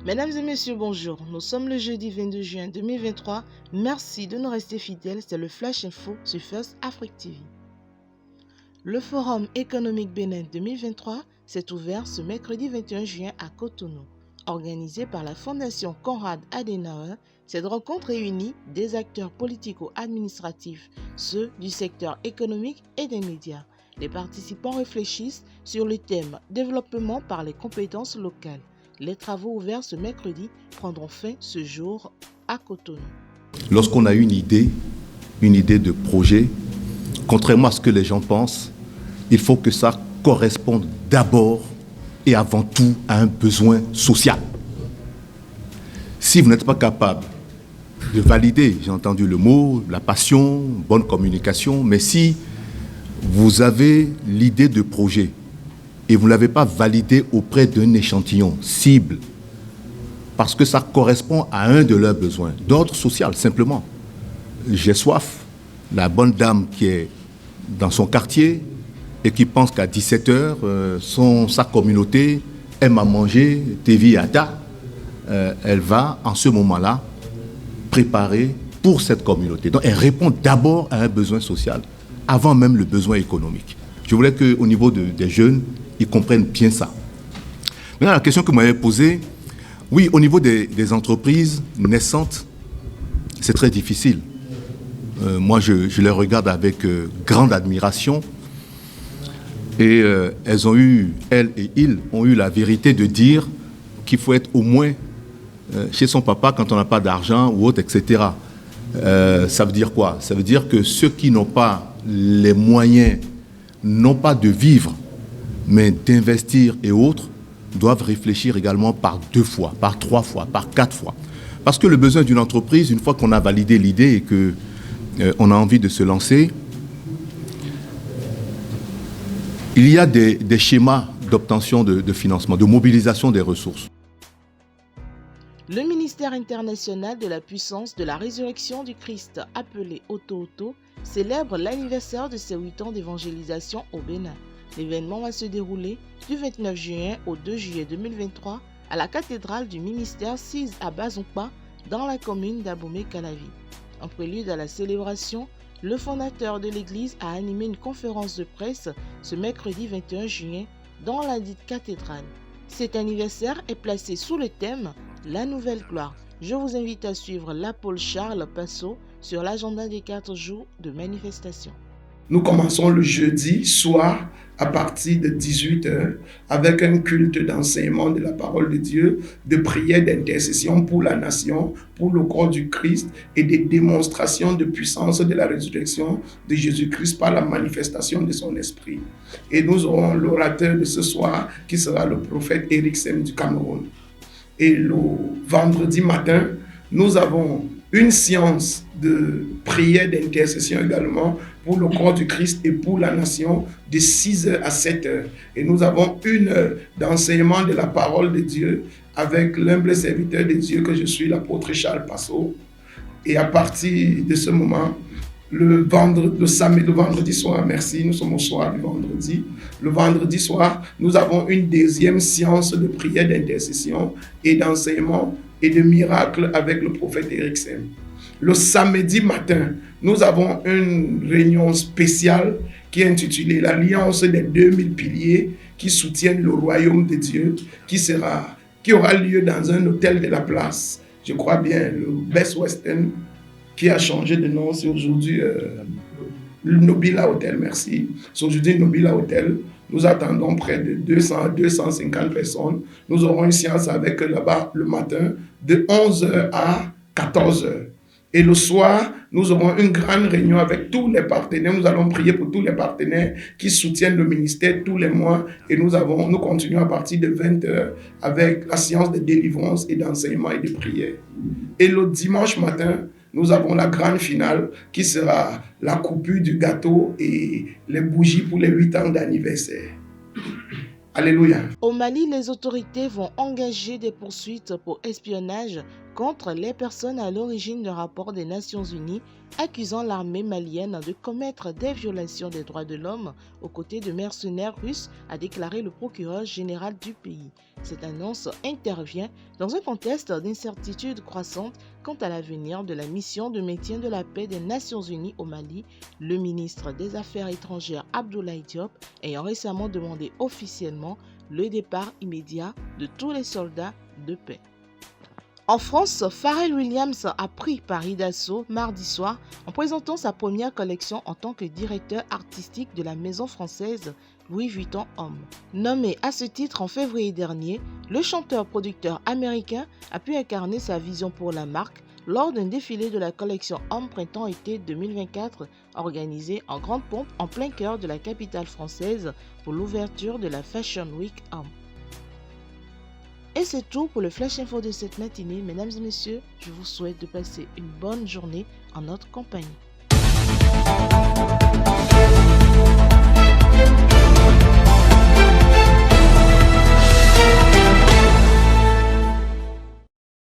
Mesdames et messieurs, bonjour. Nous sommes le jeudi 22 juin 2023. Merci de nous rester fidèles. C'est le Flash Info sur First Afrique TV. Le Forum économique Bénin 2023 s'est ouvert ce mercredi 21 juin à Cotonou. Organisé par la Fondation Konrad Adenauer, cette rencontre réunit des acteurs politico-administratifs, ceux du secteur économique et des médias. Les participants réfléchissent sur le thème « Développement par les compétences locales ». Les travaux ouverts ce mercredi prendront fin ce jour à Cotonou. Lorsqu'on a une idée de projet, contrairement à ce que les gens pensent, il faut que ça corresponde d'abord et avant tout à un besoin social. Si vous n'êtes pas capable de valider, j'ai entendu le mot, la passion, bonne communication, mais si vous avez l'idée de projet et vous ne l'avez pas validé auprès d'un échantillon cible, parce que ça correspond à un de leurs besoins, d'ordre social simplement. J'ai soif, la bonne dame qui est dans son quartier et qui pense qu'à 17h, sa communauté aime à manger, TV Ata, elle va en ce moment-là préparer pour cette communauté. Donc elle répond d'abord à un besoin social, avant même le besoin économique. Je voulais qu'au niveau des jeunes, ils comprennent bien ça. Maintenant, la question que vous m'avez posée, oui, au niveau des entreprises naissantes, c'est très difficile. Moi, je les regarde avec grande admiration. Et elles et ils ont eu la vérité de dire qu'il faut être au moins chez son papa quand on n'a pas d'argent ou autre, etc. Ça veut dire quoi? Ça veut dire que ceux qui n'ont pas les moyens, non pas de vivre, mais d'investir et autres, doivent réfléchir également par 2 fois, par 3 fois, par 4 fois. Parce que le besoin d'une entreprise, une fois qu'on a validé l'idée et qu'on a envie de se lancer, il y a des schémas d'obtention de financement, de mobilisation des ressources. Le ministère international de la puissance de la résurrection du Christ, appelé Oto-Oto, célèbre l'anniversaire de ses 8 ans d'évangélisation au Bénin. L'événement va se dérouler du 29 juin au 2 juillet 2023 à la cathédrale du ministère 6 à Bazonpa, dans la commune d'Abomey-Calavi. En prélude à la célébration, le fondateur de l'église a animé une conférence de presse ce mercredi 21 juin dans la dite cathédrale. Cet anniversaire est placé sous le thème « La nouvelle gloire ». Je vous invite à suivre l'apôtre Charles Passot sur l'agenda des 4 jours de manifestation. Nous commençons le jeudi soir à partir de 18h avec un culte d'enseignement de la parole de Dieu, de prière d'intercession pour la nation, pour le corps du Christ et des démonstrations de puissance de la résurrection de Jésus-Christ par la manifestation de son esprit. Et nous aurons l'orateur de ce soir qui sera le prophète Eric Sem du Cameroun. Et le vendredi matin, nous avons une séance de prière d'intercession également pour le corps du Christ et pour la nation de 6h à 7h. Et nous avons 1 heure d'enseignement de la parole de Dieu avec l'humble serviteur de Dieu que je suis, l'apôtre Charles Passot. Et à partir de ce moment, le vendredi soir, merci, nous sommes au soir du vendredi. Le vendredi soir, nous avons une deuxième séance de prière d'intercession et d'enseignement et de miracles avec le prophète Eric Sem. Le samedi matin, nous avons une réunion spéciale qui est intitulée l'Alliance des 2000 piliers qui soutiennent le royaume de Dieu, qui aura lieu dans un hôtel de la place. Je crois bien, le Best Western, qui a changé de nom, c'est aujourd'hui le Nobila Hotel, merci. C'est aujourd'hui le Nobila Hotel. Nous attendons près de 200 à 250 personnes. Nous aurons une séance avec eux là-bas le matin de 11h à 14h. Et le soir, nous aurons une grande réunion avec tous les partenaires. Nous allons prier pour tous les partenaires qui soutiennent le ministère tous les mois. Et nous continuons à partir de 20h avec la séance de délivrance et d'enseignement et de prière. Et le dimanche matin, nous avons la grande finale qui sera la coupure du gâteau et les bougies pour les 8 ans d'anniversaire. Alléluia. Au Mali, les autorités vont engager des poursuites pour espionnage contre les personnes à l'origine d'un rapport des Nations Unies accusant l'armée malienne de commettre des violations des droits de l'homme aux côtés de mercenaires russes, a déclaré le procureur général du pays. Cette annonce intervient dans un contexte d'incertitude croissante quant à l'avenir de la mission de maintien de la paix des Nations Unies au Mali, le ministre des Affaires étrangères Abdoulaye Diop ayant récemment demandé officiellement le départ immédiat de tous les soldats de paix. En France, Pharrell Williams a pris Paris d'assaut mardi soir en présentant sa première collection en tant que directeur artistique de la maison française Louis Vuitton Homme. Nommé à ce titre en février dernier, le chanteur-producteur américain a pu incarner sa vision pour la marque lors d'un défilé de la collection Homme Printemps-Été 2024 organisé en grande pompe en plein cœur de la capitale française pour l'ouverture de la Fashion Week Homme. Et c'est tout pour le Flash Info de cette matinée. Mesdames et messieurs, je vous souhaite de passer une bonne journée en notre compagnie.